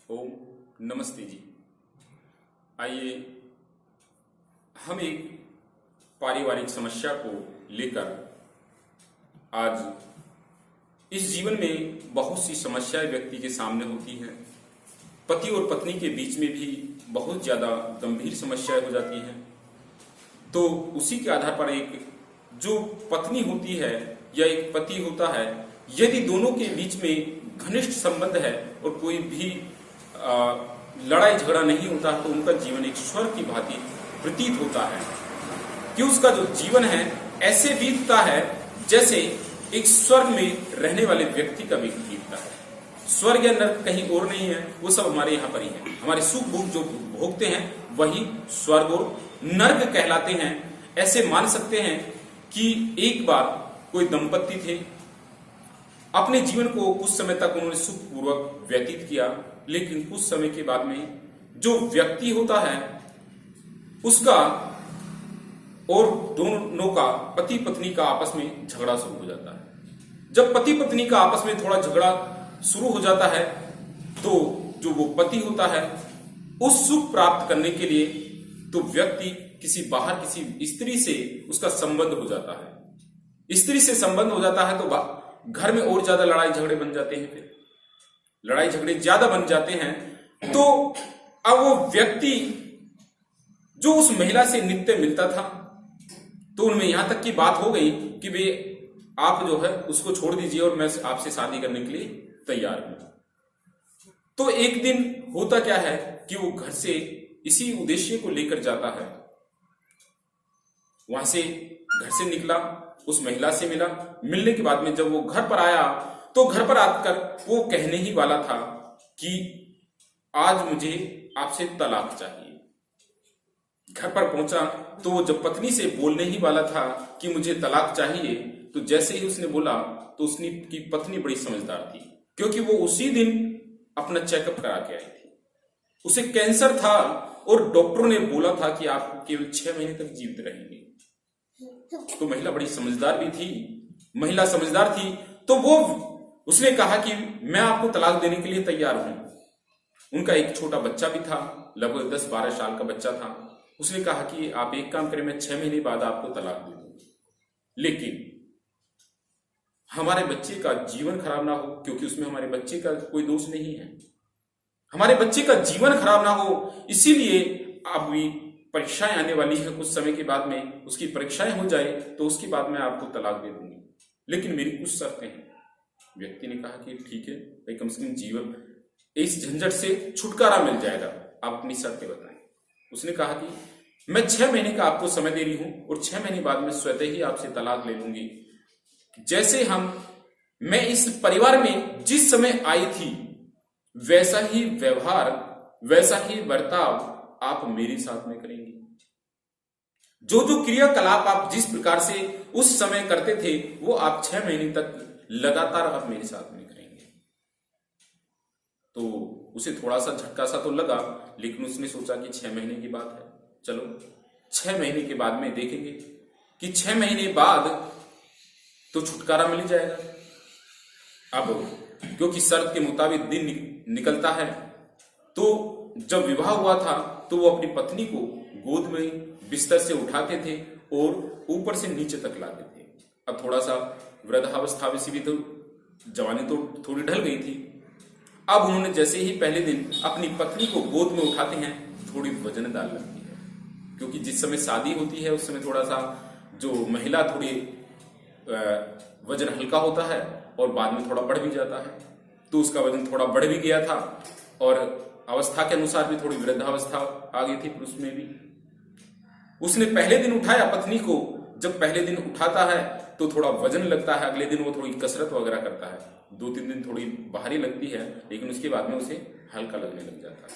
ओम नमस्ते जी। आइए हम एक पारिवारिक समस्या को लेकर आज इस जीवन में बहुत सी समस्याएं व्यक्ति के सामने होती हैं। पति और पत्नी के बीच में भी बहुत ज्यादा गंभीर समस्याएं हो जाती हैं। तो उसी के आधार पर एक जो पत्नी होती है या एक पति होता है, यदि दोनों के बीच में घनिष्ठ संबंध है और कोई भी लड़ाई झगड़ा नहीं होता तो उनका जीवन एक स्वर्ग की भांति प्रतीत होता है कि उसका जो जीवन है ऐसे बीतता है जैसे एक स्वर्ग में रहने वाले व्यक्ति का भी बीतता है। स्वर्ग या नर्क कहीं और नहीं है, वो सब हमारे यहाँ पर ही है। हमारे सुख भोग जो भोगते हैं वही स्वर्ग और नर्क कहलाते हैं। ऐसे मान सकते हैं कि एक बार कोई दंपत्ति थे, अपने जीवन को कुछ समय तक उन्होंने सुखपूर्वक व्यतीत किया, लेकिन कुछ समय के बाद में जो व्यक्ति होता है उसका और दोनों का पति पत्नी का आपस में झगड़ा शुरू हो जाता है। जब पति पत्नी का आपस में थोड़ा झगड़ा शुरू हो जाता है तो जो वो पति होता है उस सुख प्राप्त करने के लिए तो व्यक्ति किसी स्त्री से उसका संबंध हो जाता है। स्त्री से संबंध हो जाता है तो घर में और ज्यादा लड़ाई झगड़े बन जाते हैं। फिर लड़ाई झगड़े ज्यादा बन जाते हैं तो अब वो व्यक्ति जो उस महिला से नित्य मिलता था तो उनमें यहां तक की बात हो गई कि वे आप जो है उसको छोड़ दीजिए और मैं आपसे शादी करने के लिए तैयार हूं। तो एक दिन होता क्या है कि वो घर से इसी उद्देश्य को लेकर जाता है। वहां से घर से निकला, उस महिला से मिला। मिलने के बाद में जब वो घर पर आया तो घर पर आकर वो कहने ही वाला था कि आज मुझे आपसे तलाक चाहिए। घर पर पहुंचा तो वो जब पत्नी से बोलने ही वाला था कि मुझे तलाक चाहिए, तो जैसे ही उसने बोला तो उसने की पत्नी बड़ी समझदार थी, क्योंकि वो उसी दिन अपना चेकअप करा के आई थी। उसे कैंसर था और डॉक्टरों ने बोला था कि आप केवल 6 महीने तक जीवित रहेंगे। तो महिला बड़ी समझदार भी थी। महिला समझदार थी तो वो उसने कहा कि मैं आपको तलाक देने के लिए तैयार हूं। उनका एक छोटा बच्चा भी था, लगभग 10-12 साल का बच्चा था। उसने कहा कि आप एक काम करें, मैं 6 महीने बाद आपको तलाक दे दूंगा, लेकिन हमारे बच्चे का जीवन खराब ना हो, क्योंकि उसमें हमारे बच्चे का कोई दोष नहीं है। हमारे बच्चे का जीवन खराब ना हो, इसीलिए अभी परीक्षाएं आने वाली है, कुछ समय के बाद में उसकी परीक्षाएं हो जाए तो उसके बाद मैं आपको तलाक दे दूंगी, लेकिन मेरी कुछ शर्तें हैं। व्यक्ति ने कहा कि ठीक है भाई, कम से कम जीवन इस झंझट से छुटकारा मिल जाएगा, आप अपनी शर्तें बताएं। उसने कहा कि मैं 6 महीने का आपको समय दे रही हूं और 6 महीने बाद में स्वतः ही आपसे तलाक ले लूंगी। जैसे मैं इस परिवार में जिस समय आई थी वैसा ही व्यवहार, वैसा ही बर्ताव आप मेरे साथ में करेंगे। जो जो क्रियाकलाप आप जिस प्रकार से उस समय करते थे वो आप 6 महीने तक लगातार आप मेरे साथ में करेंगे। तो उसे थोड़ा सा झटका सा तो लगा, लेकिन उसने सोचा कि 6 महीने की बात है, चलो 6 महीने के बाद में देखेंगे कि 6 महीने बाद तो छुटकारा मिल जाएगा। अब क्योंकि शर्त के मुताबिक दिन निकलता है, तो जब विवाह हुआ था तो वो अपनी पत्नी को गोद में बिस्तर से उठाते थे और ऊपर से नीचे तक लाते थे। अब थोड़ा सा वृद्धावस्था भी तो जवानी तो थोड़ी ढल गई थी। अब उन्होंने जैसे ही पहले दिन अपनी पत्नी को गोद में उठाते हैं, थोड़ी वजनदार लगती है, क्योंकि जिस समय शादी होती है उस समय थोड़ा सा जो महिला थोड़ी वजन हल्का होता है और बाद में थोड़ा बढ़ भी जाता है। तो उसका वजन थोड़ा बढ़ भी गया था और अवस्था के अनुसार भी थोड़ी वृद्धावस्था आ गई थी पुरुष में भी। उसने पहले दिन उठाया पत्नी को। जब पहले दिन उठाता है तो थोड़ा वजन लगता है, अगले दिन वो थोड़ी कसरत वगैरह करता है। 2-3 दिन थोड़ी भारी लगती है, लेकिन उसके बाद में उसे हल्का लगने लग जाता है।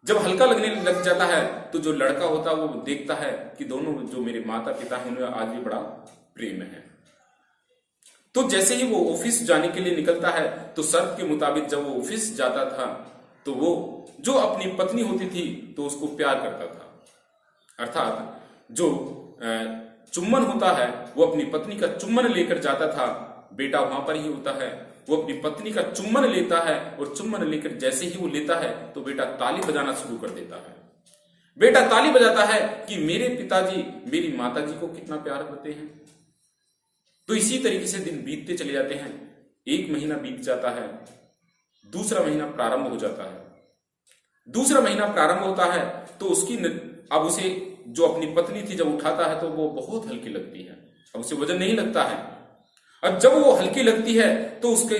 जब हल्का लगने लग जाता है तो जो लड़का होता है वो देखता है कि दोनों जो मेरे माता पिता हैं उनमें आज भी बड़ा प्रेम है। तो जैसे ही वो ऑफिस जाने के लिए निकलता है तो शर्त के मुताबिक जब वो ऑफिस जाता था तो वो जो अपनी पत्नी होती थी तो उसको प्यार करता था। अर्थात जो चुम्बन होता है वो अपनी पत्नी का चुम्बन लेकर जाता था। बेटा वहां पर ही होता है, वो अपनी पत्नी का चुम्बन लेता है और चुम्बन लेकर जैसे ही वो लेता है तो बेटा ताली बजाना शुरू कर देता है। बेटा ताली बजाता है कि मेरे पिताजी मेरी माताजी को कितना प्यार करते हैं। तो इसी तरीके से दिन बीतते चले जाते हैं। एक महीना बीत जाता है, दूसरा महीना प्रारंभ हो जाता है। दूसरा महीना प्रारंभ होता है तो अब उसे जो अपनी पत्नी थी जब उठाता है तो वो बहुत हल्की लगती है। अब उसे वजन नहीं लगता है। अब जब वो हल्की लगती है तो उसके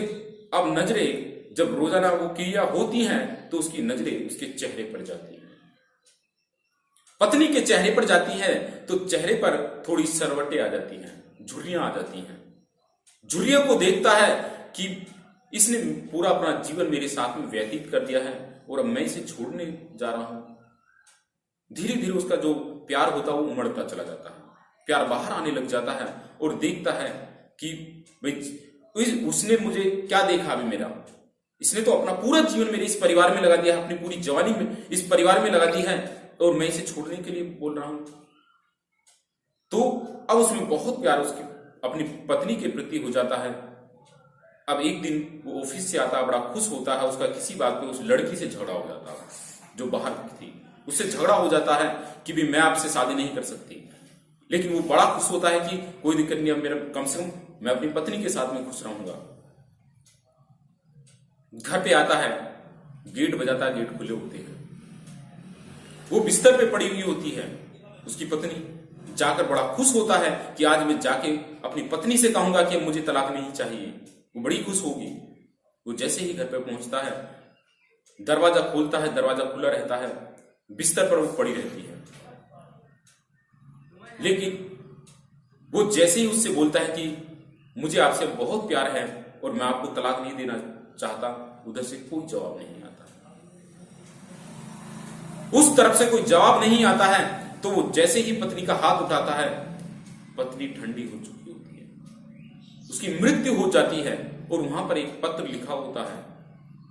अब नजरें, जब रोजाना वो क्रिया होती हैं तो उसकी नजरें उसके चेहरे पर जाती हैं। पत्नी के चेहरे पर जाती है तो चेहरे पर थोड़ी सरवटें आ जाती हैं, झुर्रियां आ जाती हैं। झुर्रियों को देखता है कि इसने पूरा अपना जीवन मेरे साथ में व्यतीत कर दिया है और अब मैं इसे छोड़ने जा रहा हूं। धीरे धीरे उसका जो प्यार होता है वो उमड़ता चला जाता है, प्यार बाहर आने लग जाता है और देखता है कि भाई उसने मुझे क्या देखा अभी मेरा, इसने तो अपना पूरा जीवन मेरे इस परिवार में लगा दिया है, अपनी पूरी जवानी में इस परिवार में लगा दी है और मैं इसे छोड़ने के लिए बोल रहा हूं। तो अब उसमें बहुत प्यार उसकी अपनी पत्नी के प्रति हो जाता है। अब एक दिन वो ऑफिस से आता है, बड़ा खुश होता है, उसका किसी बात पे उस लड़की से झगड़ा हो जाता है जो बाहर थी, उससे झगड़ा हो जाता है कि भी मैं आपसे शादी नहीं कर सकती। लेकिन वो बड़ा खुश होता है कि कोई दिक्कत नहीं, अब मेरा कम से कम मैं अपनी पत्नी के साथ में खुश रहूंगा। घर पे आता है, गेट बजाता है, गेट खुले होते हैं। वो बिस्तर पे पड़ी हुई होती है उसकी पत्नी, जाकर बड़ा खुश होता है कि आज मैं जाके अपनी पत्नी से कहूंगा कि अब मुझे तलाक नहीं चाहिए। वो बड़ी खुश होगी। वो जैसे ही घर पे पहुंचता है, दरवाजा खोलता है, दरवाजा खुला रहता है, बिस्तर पर वो पड़ी रहती है। लेकिन वो जैसे ही उससे बोलता है कि मुझे आपसे बहुत प्यार है और मैं आपको तलाक नहीं देना चाहता, उधर से कोई जवाब नहीं आता। उस तरफ से कोई जवाब नहीं आता है तो वो जैसे ही पत्नी का हाथ उठाता है, पत्नी ठंडी हो चुकी होती है, उसकी मृत्यु हो जाती है। और वहां पर एक पत्र लिखा होता है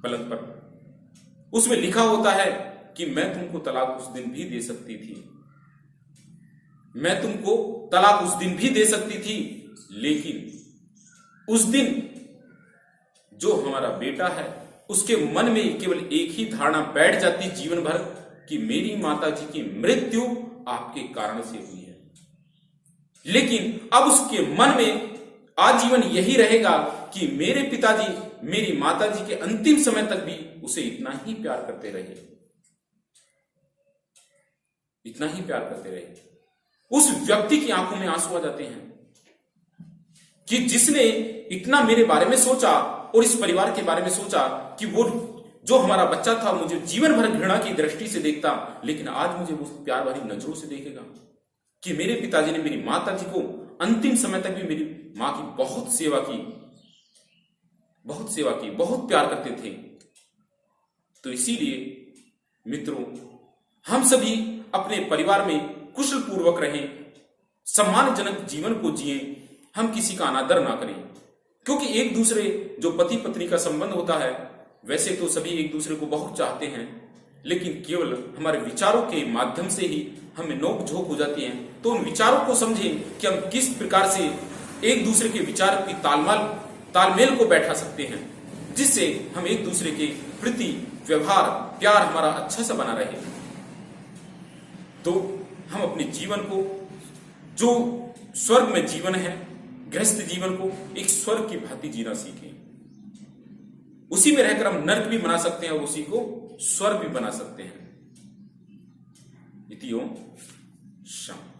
पलंग पर। उसमें लिखा होता है कि मैं तुमको तलाक उस दिन भी दे सकती थी, मैं तुमको तलाक उस दिन भी दे सकती थी, लेकिन उस दिन जो हमारा बेटा है उसके मन में केवल एक ही धारणा बैठ जाती जीवन भर कि मेरी माता जी की मृत्यु आपके कारण से हुई है। लेकिन अब उसके मन में आजीवन यही रहेगा कि मेरे पिताजी मेरी माताजी के अंतिम समय तक भी उसे इतना ही प्यार करते रहे, इतना ही प्यार करते रहे। उस व्यक्ति की आंखों में आंसू आ जाते हैं कि जिसने इतना मेरे बारे में सोचा और इस परिवार के बारे में सोचा कि वो जो हमारा बच्चा था मुझे जीवन भर घृणा की दृष्टि से देखता, लेकिन आज मुझे वो प्यार भरी नजरों से देखेगा कि मेरे पिताजी ने मेरी माता जी को अंतिम समय तक भी मेरी मां की बहुत सेवा की, बहुत प्यार करते थे। तो इसीलिए मित्रों, हम सभी अपने परिवार में कुशल पूर्वक रहें, सम्मानजनक जीवन को जिएं, हम किसी का अनादर ना करें। क्योंकि एक दूसरे जो पति पत्नी का संबंध होता है, वैसे तो सभी एक दूसरे को बहुत चाहते हैं, लेकिन केवल हमारे विचारों के माध्यम से ही हमें नोक झोंक हो जाती है। तो उन विचारों को समझें कि हम किस प्रकार से एक दूसरे के विचार की तालमेल को बैठा सकते हैं, जिससे हम एक दूसरे के प्रति व्यवहार प्यार हमारा अच्छा सा बना रहे। तो हम अपने जीवन को, जो स्वर्ग में जीवन है, गृहस्थ जीवन को एक स्वर्ग की भांति जीना सीखें। उसी में रहकर हम नर्क भी बना सकते हैं और उसी को स्वर्ग भी बना सकते हैं। इति ओम शांति।